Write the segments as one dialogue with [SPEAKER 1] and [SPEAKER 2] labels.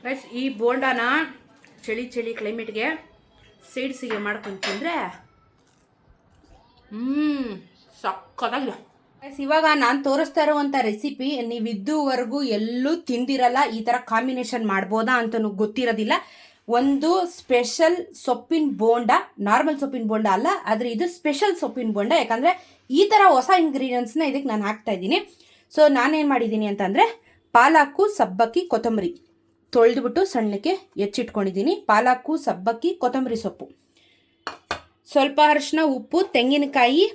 [SPEAKER 1] Guys ಈ ಬೋಂಡಾನ ಚಳಿ ಚಳಿ ಕ್ಲೈಮೇಟ್ಗೆ ಸೈಡ್ಸಿಗೆ ಮಾಡ್ಕೊಂಡು ತಿಂದರೆ ಸಕ್ಕತ್ತಾಗಿದೆ ಗೈಸ್. ಇವಾಗ ನಾನು ತೋರಿಸ್ತಾ ಇರುವಂಥ ರೆಸಿಪಿ ನೀವು ಇದುವರೆಗೂ ಎಲ್ಲೂ ತಿಂದಿರಲ್ಲ. ಈ ಥರ ಕಾಂಬಿನೇಷನ್ ಮಾಡ್ಬೋದಾ ಅಂತಲೂ ಗೊತ್ತಿರೋದಿಲ್ಲ. ಒಂದು ಸ್ಪೆಷಲ್ ಸೊಪ್ಪಿನ ಬೋಂಡ, ನಾರ್ಮಲ್ ಸೊಪ್ಪಿನ ಬೋಂಡ ಅಲ್ಲ, ಆದರೆ ಇದು ಸ್ಪೆಷಲ್ ಸೊಪ್ಪಿನ ಬೋಂಡ. ಯಾಕಂದರೆ ಈ ಥರ ಹೊಸ ಇಂಗ್ರೀಡಿಯೆಂಟ್ಸ್ನ ಇದಕ್ಕೆ ನಾನು ಹಾಕ್ತಾ ಇದ್ದೀನಿ. ಸೊ ನಾನೇನು ಮಾಡಿದ್ದೀನಿ ಅಂತಂದರೆ ಪಾಲಾಕು, ಸಬ್ಬಕ್ಕಿ, ಕೊತ್ತಂಬರಿ ತೊಳೆದ್ಬಿಟ್ಟು ಸಣ್ಣಕ್ಕೆ ಹೆಚ್ಚಿಟ್ಕೊಂಡಿದ್ದೀನಿ. ಪಾಲಾಕು, ಸಬ್ಬಕ್ಕಿ, ಕೊತ್ತಂಬರಿ ಸೊಪ್ಪು, ಸ್ವಲ್ಪ ಅರಿಶಿನ, ಉಪ್ಪು, ತೆಂಗಿನಕಾಯಿ,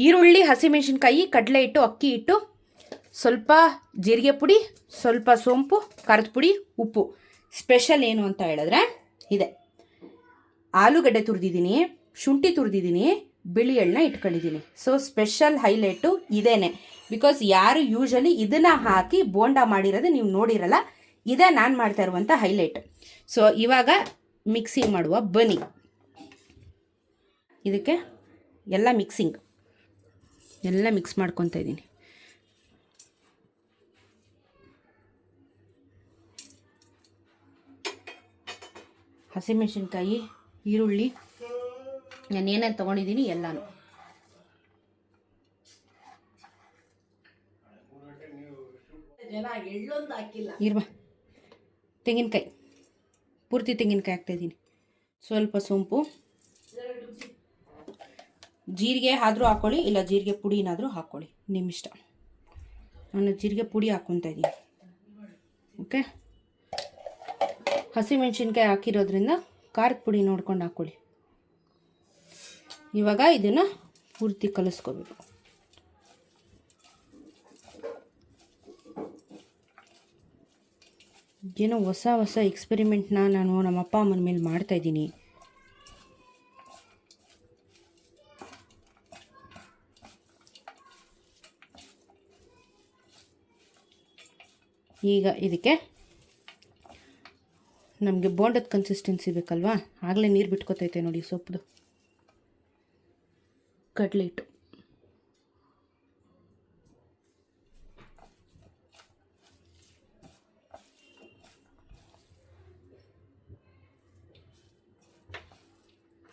[SPEAKER 1] ಈರುಳ್ಳಿ, ಹಸಿಮೆಣಸಿನ್ಕಾಯಿ, ಕಡಲೆ ಹಿಟ್ಟು, ಅಕ್ಕಿ ಹಿಟ್ಟು, ಸ್ವಲ್ಪ ಜೀರಿಗೆ ಪುಡಿ, ಸ್ವಲ್ಪ ಸೋಂಪು, ಖಾರದ ಪುಡಿ, ಉಪ್ಪು. ಸ್ಪೆಷಲ್ ಏನು ಅಂತ ಹೇಳಿದ್ರೆ ಇದೆ, ಆಲೂಗಡ್ಡೆ ತುರಿದಿದ್ದೀನಿ, ಶುಂಠಿ ತುರಿದಿದ್ದೀನಿ, ಬಿಳಿ ಎಳ್ಳನ್ನ ಇಟ್ಕೊಂಡಿದ್ದೀನಿ. ಸೊ ಸ್ಪೆಷಲ್ ಹೈಲೈಟು ಇದೇನೆ. ಬಿಕಾಸ್ ಯಾರು ಯೂಶಲಿ ಇದನ್ನು ಹಾಕಿ ಬೋಂಡ ಮಾಡಿರೋದು ನೀವು ನೋಡಿರಲ್ಲ. ಇದೇ ನಾನು ಮಾಡ್ತಾ ಇರುವಂಥ ಹೈಲೈಟ್. ಸೊ ಇವಾಗ ಮಿಕ್ಸಿಂಗ್ ಮಾಡುವ ಬನ್ನಿ. ಇದಕ್ಕೆ ಎಲ್ಲ ಮಿಕ್ಸ್ ಮಾಡ್ಕೊತಾ ಇದ್ದೀನಿ. ಹಸಿಮೆಣಸಿನ್ಕಾಯಿ, ಈರುಳ್ಳಿ, ನಾನು ಏನೇನು ತೊಗೊಂಡಿದ್ದೀನಿ ಎಲ್ಲನೂ. ಇರ್ಬಾ, ತೆಂಗಿನಕಾಯಿ, ಪೂರ್ತಿ ತೆಂಗಿನಕಾಯಿ ಹಾಕ್ತಾಯಿದ್ದೀನಿ. ಸ್ವಲ್ಪ ಸೋಂಪು, ಜೀರಿಗೆ ಆದರೂ ಹಾಕ್ಕೊಳ್ಳಿ, ಇಲ್ಲ ಜೀರಿಗೆ ಪುಡಿನಾದರೂ ಹಾಕ್ಕೊಳ್ಳಿ, ನಿಮ್ಮಿಷ್ಟ. ನಾನು ಜೀರಿಗೆ ಪುಡಿ ಹಾಕ್ಕೊತಾ ಇದ್ದೀನಿ. ಓಕೆ, ಹಸಿಮೆಣಸಿನ್ಕಾಯಿ ಹಾಕಿರೋದ್ರಿಂದ ಖಾರದ ಪುಡಿ ನೋಡ್ಕೊಂಡು ಹಾಕ್ಕೊಳ್ಳಿ. ಇವಾಗ ಇದನ್ನು ಪೂರ್ತಿ ಕಲಿಸ್ಕೋಬೇಕು. ಏನೋ ಹೊಸ ಎಕ್ಸ್ಪೆರಿಮೆಂಟ್ನ ನಾನು ನಮ್ಮ ಅಪ್ಪ ಅಮ್ಮನ ಮೇಲೆ ಮಾಡ್ತಾಯಿದ್ದೀನಿ. ಈಗ ಇದಕ್ಕೆ ನಮಗೆ ಬೋಂಡದ ಕನ್ಸಿಸ್ಟೆನ್ಸಿ ಬೇಕಲ್ವಾ, ಆಗಲೇ ನೀರು ಬಿಟ್ಕೊತೈತೆ ನೋಡಿ ಸೊಪ್ಪು. ಕಡಲೆ ಹಿಟ್ಟು,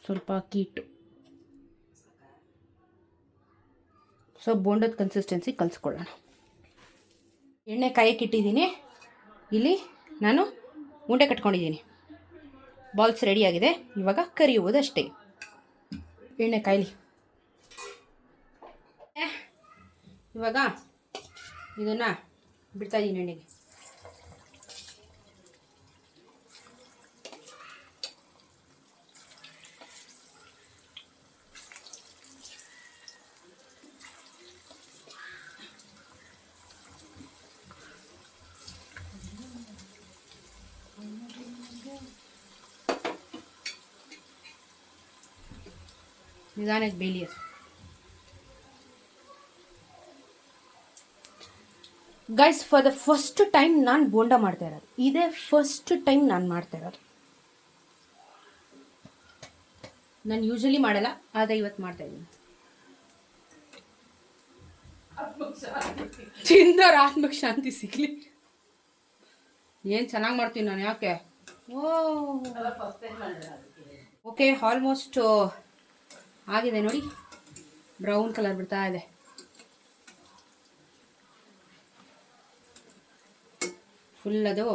[SPEAKER 1] ಸ್ವಲ್ಪ ಅಕ್ಕಿ ಹಿಟ್ಟು. ಸೊ ಬೋಂಡದ ಕನ್ಸಿಸ್ಟೆನ್ಸಿ ಕಲಿಸ್ಕೊಳ್ಳೋಣ. ಎಣ್ಣೆ ಕಾಯಕ್ಕೆ ಇಟ್ಟಿದ್ದೀನಿ. ಇಲ್ಲಿ ನಾನು ಉಂಡೆ ಕಟ್ಕೊಂಡಿದ್ದೀನಿ. ಬಾಲ್ಸ್ ರೆಡಿಯಾಗಿದೆ. ಇವಾಗ ಕರಿಯುವುದಷ್ಟೇ. ಎಣ್ಣೆ ಕಾಯಲಿ. ಇವಾಗ ಇದನ್ನು ಬಿಡ್ತಾ ಇದ್ದೀನಿ ಎಣ್ಣೆಗೆ. ನಿಧಾನಕ್ಕೆ ಬೇಲಿ. Guys, for the first time ನಾನು ಬೋಂಡ ಮಾಡ್ತಾ ಇರೋದು. ಇದೇ ಫಸ್ಟ್ ಟೈಮ್ ನಾನು ಮಾಡ್ತಾ ಇರೋದು. ನಾನು ಯೂಶಲಿ ಮಾಡಲ್ಲ, ಆದರೆ ಇವತ್ತು ಮಾಡ್ತಾ ಇದ್ದೀನಿ. ತಿಂದವ್ರ ಆತ್ಮಕ್ಕೆ ಶಾಂತಿ ಸಿಗಲಿ. ಏನು ಚೆನ್ನಾಗಿ ಮಾಡ್ತೀನಿ ನಾನು. ಯಾಕೆ? ಓಕೆ, ಆಲ್ಮೋಸ್ಟ್ ಆಗಿದೆ ನೋಡಿ. ಬ್ರೌನ್ ಕಲರ್ ಬಿಡ್ತಾ ಇದೆ. ಫುಲ್ ಅದು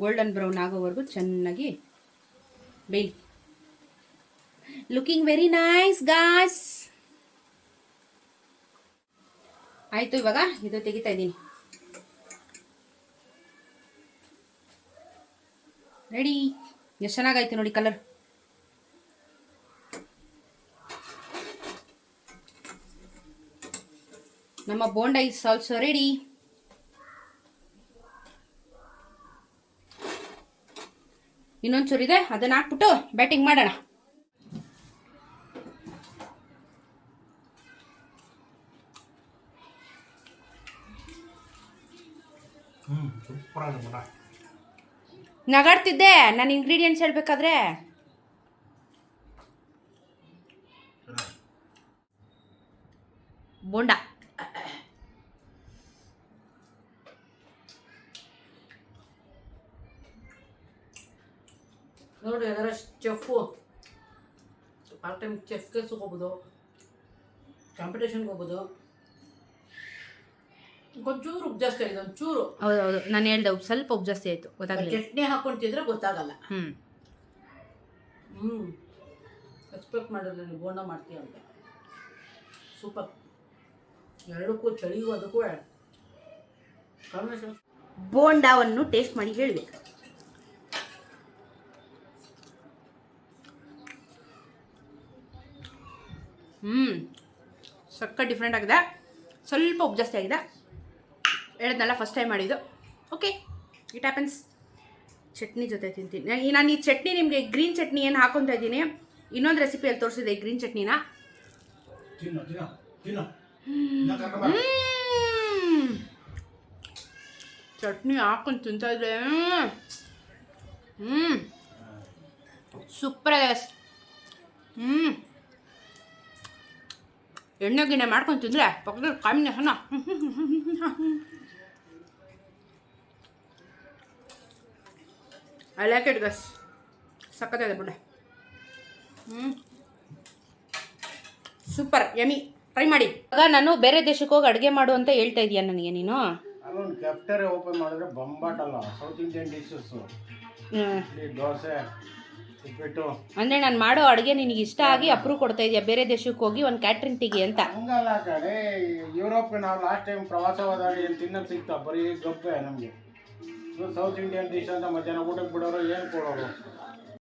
[SPEAKER 1] ಗೋಲ್ಡನ್ ಬ್ರೌನ್ ಆಗೋವರೆಗೂ ಚೆನ್ನಾಗಿ ಬೇಯ್ಲಿ. Looking very nice guys. ಆಯಿತು, ಇವಾಗ ಇದು ತೆಗಿತಾ ಇದ್ದೀನಿ. ರೆಡಿ. ಎಷ್ಟು ಚೆನ್ನಾಗಾಯ್ತು ನೋಡಿ ಕಲರ್. ನಮ್ಮ ಬೋಂಡ ಇಸ್ ಆಲ್ಸೋ ರೆಡಿ. ಇನ್ನೊಂಚೂರಿದೆ, ಅದನ್ನು ಹಾಕ್ಬಿಟ್ಟು ಬ್ಯಾಟಿಂಗ್ ಮಾಡೋಣ. ನಗಾಡ್ತಿದ್ದೆ ನಾನು ಇಂಗ್ರೀಡಿಯೆಂಟ್ಸ್ ಹೇಳ್ಬೇಕಾದ್ರೆ. ಬೋಂಡ
[SPEAKER 2] ನೋಡಿ ಯಾರ ಚೆಫು ಪಾರ್ಟ್ ಟೈಮ್ ಚೆಫ್ ಕೆಲ್ಸಕ್ಕೆ ಹೋಗ್ಬೋದು, ಕಾಂಪಿಟೇಷನ್ಗೆ ಹೋಗ್ಬೋದು. ಒಂಚೂರು ಉಪ್ಪು ಜಾಸ್ತಿ ಆಗಿದೆ, ಒಂಚೂರು.
[SPEAKER 1] ಹೌದೌದು, ನಾನು ಹೇಳ್ದೆ ಸ್ವಲ್ಪ ಉಪ್ಪು ಜಾಸ್ತಿ ಆಯಿತು, ಗೊತ್ತಾಗಲಿಲ್ಲ.
[SPEAKER 2] ಚಟ್ನಿ ಹಾಕೊಂಡು ತಿಂದರೆ ಗೊತ್ತಾಗಲ್ಲ. ಎಕ್ಸ್ಪೆಕ್ಟ್ ಮಾಡಿರಲಿಲ್ಲ ನೀವು ಬೋಂಡ ಮಾಡ್ತೀಯ ಅಂತ. ಸೂಪರ್. ಎರಡಕ್ಕೂ ಚಳಿಗೂ ಅದಕ್ಕೂ ಕಾಂಬಿನೇಷನ್.
[SPEAKER 1] ಬೋಂಡಾವನ್ನು ಟೇಸ್ಟ್ ಮಾಡಿ ಹೇಳಬೇಕು. ಸಕ್ಕ ಡಿಫ್ರೆಂಟ್ ಆಗಿದೆ, ಸ್ವಲ್ಪ ಉಪ್ಪು ಜಾಸ್ತಿ ಆಗಿದೆ. ಹೇಳಿದ್ನಲ್ಲ ಫಸ್ಟ್ ಟೈಮ್ ಮಾಡಿದ್ದು. Okay, it happens. ಚಟ್ನಿ ಜೊತೆ ತಿಂತೀನಿ ನಾನು. ಈ ಚಟ್ನಿ ನಿಮಗೆ ಗ್ರೀನ್ ಚಟ್ನಿ ಏನು ಹಾಕೊತಾ ಇದ್ದೀನಿ. ಇನ್ನೊಂದು ರೆಸಿಪಿಯಲ್ಲಿ ತೋರಿಸಿದೆ ಈ ಗ್ರೀನ್ ಚಟ್ನಿನ. ಚಟ್ನಿ ಹಾಕೊಂಡು ತಿಂತಾ ಇದ್ರೆ ಸೂಪರ್ ಆಗಿದೆ. ಎಣ್ಣೆ ಗಿಣ್ಣೆ ಮಾಡ್ಕೊಂಡು ತಿಂದರೆ ಪಕ್ಕದಲ್ಲಿ combination. I like it guys. ಸಕ್ಕತ್ತಾಗಿದೆ ಬಿಡ. Super yummy. ಟ್ರೈ ಮಾಡಿ. ಆಗ ನಾನು ಬೇರೆ ದೇಶಕ್ಕೆ ಹೋಗಿ ಅಡುಗೆ ಮಾಡು ಅಂತ ಹೇಳ್ತಾ ಇದೀಯ ನನಗೆ ನೀನು.
[SPEAKER 3] ಅಲ್ಲೊಂದು ಕೆಫ್ಟೇರಿಯಾ ಓಪನ್ ಮಾಡಿದ್ರೆ ಬಂಬಾಟಲ್ಲ. ಸೌತ್ ಇಂಡಿಯನ್ ಡಿಶಸ್, ದೋಸೆ, ಉಪ್ಪಿಟ್ಟು.
[SPEAKER 1] ಅಂದರೆ ನಾನು ಮಾಡೋ ಅಡುಗೆ ನಿನಗೆ ಇಷ್ಟ ಆಗಿ ಅಪ್ರೂವ್ ಕೊಡ್ತಾ ಇದೆಯಾ ಬೇರೆ ದೇಶಕ್ಕೆ ಹೋಗಿ ಒಂದು ಕ್ಯಾಟ್ರಿಂಗ್ ತೆಗಿ ಅಂತ.
[SPEAKER 3] ಹಂಗಲ್ಲ ಕಡೆ. ಯುರೋಪ್ಗೆ ನಾವು ಲಾಸ್ಟ್ ಟೈಮ್ ಪ್ರವಾಸ ಹೋದಾಗ ಏನು ತಿನ್ನೋದು ಸಿಗ್ತಾ ಬರೀ ಗಬ್ಬೆ ನಮಗೆ. ಸೌತ್ ಇಂಡಿಯನ್ ಡಿಶ್ ಅಂತ ಮಧ್ಯಾಹ್ನ ಊಟಕ್ಕೆ ಬಿಡೋರು ಏನು ಕೊಡೋರು.